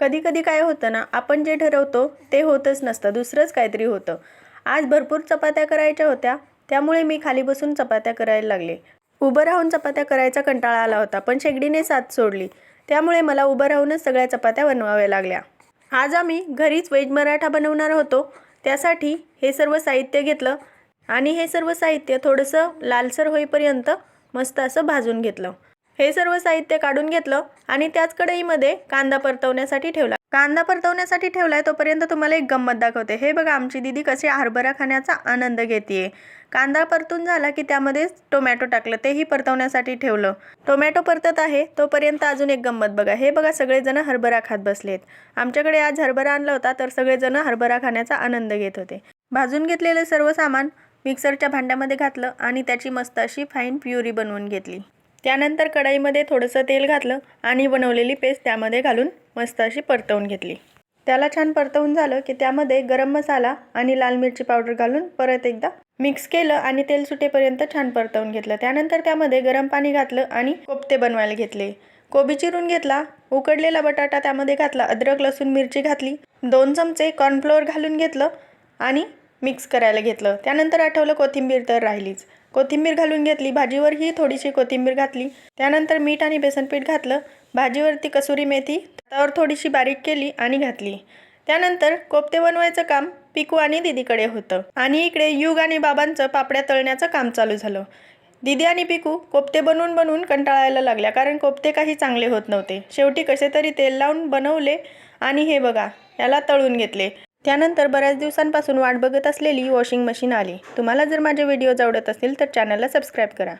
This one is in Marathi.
कधी कधी काय होतं ना, आपण जे ठरवतो ते होतच नसतं, दुसरंच काहीतरी होतं. आज भरपूर चपात्या करायच्या होत्या, त्यामुळे मी खाली बसून चपात्या करायला लागले. उभं राहून चपात्या करायचा कंटाळा आला होता, पण शेगडीने साथ सोडली, त्यामुळे मला उभं राहूनच सगळ्या चपात्या बनवाव्या लागल्या. आज आम्ही घरीच व्हेज मराठा बनवणार होतो. त्यासाठी हे सर्व साहित्य घेतलं आणि हे सर्व साहित्य थोडंसं लालसर होईपर्यंत मस्त असं भाजून घेतलं. हे सर्व साहित्य काढून घेतलं आणि त्याच कढईमध्ये कांदा परतवण्यासाठी ठेवला. कांदा परतवण्यासाठी ठेवलाय तोपर्यंत तुम्हाला एक गंमत दाखवते. हे बघा, आमची दीदी कशी हरभरा खाण्याचा आनंद घेतेय. कांदा परतून झाला की त्यामध्ये टोमॅटो टाकलं, तेही परतवण्यासाठी ठेवलं. टोमॅटो परतत आहे तोपर्यंत अजून एक गंमत बघा. हे बघा, सगळेजण हरभरा खात बसलेत. आमच्याकडे आज हरभरा आणला होता, तर सगळेजण हरभरा खाण्याचा आनंद घेत होते. भाजून घेतलेलं सर्व सामान मिक्सरच्या भांड्यामध्ये घातलं आणि त्याची मस्त अशी फाईन प्युरी बनवून घेतली. त्यानंतर कढईमध्ये थोडंसं तेल घातलं आणि बनवलेली पेस्ट त्यामध्ये घालून मस्त अशी परतवून घेतली. त्याला छान परतवून झालं की त्यामध्ये गरम मसाला आणि लाल मिरची पावडर घालून परत एकदा मिक्स केलं आणि तेल सुटेपर्यंत छान परतवून घेतलं. त्यानंतर त्यामध्ये गरम पाणी घातलं आणि कोफ्ते बनवायला घेतले. कोबी चिरून घेतला, उकडलेला बटाटा त्यामध्ये घातला, अद्रक लसूण मिरची घातली, 2 चमचे कॉर्नफ्लोअर घालून घेतलं आणि मिक्स करायला घेतलं. त्यानंतर आठवलं कोथिंबीर तर राहिलीच. कोथिंबीर घालून घेतली, भाजीवरही थोडीशी कोथिंबीर घातली. त्यानंतर मीठ आणि बेसन पीठ घातलं, भाजीवरती कसुरी मेथी त्यावर थोडीशी बारीक केली आणि घातली. त्यानंतर कोफ्ते बनवायचं काम पिकू आणि दीदीकडे होतं आणि इकडे युग आणि बाबांचं पापड्या तळण्याचं काम चालू झालं. दीदी आणि पिकू कोफ्ते बनवून बनवून कंटाळायला लागल्या, कारण कोफ्ते काही चांगले होत नव्हते. शेवटी कसे तरी तेल लावून बनवले आणि हे बघा, याला तळून घेतले. त्यानंतर बऱ्याच दिवसांपासून वाट बघत असलेली वॉशिंग मशीन आली. तुम्हाला जर माझे व्हिडिओज आवडत असतील तर चॅनलला सबस्क्राईब करा.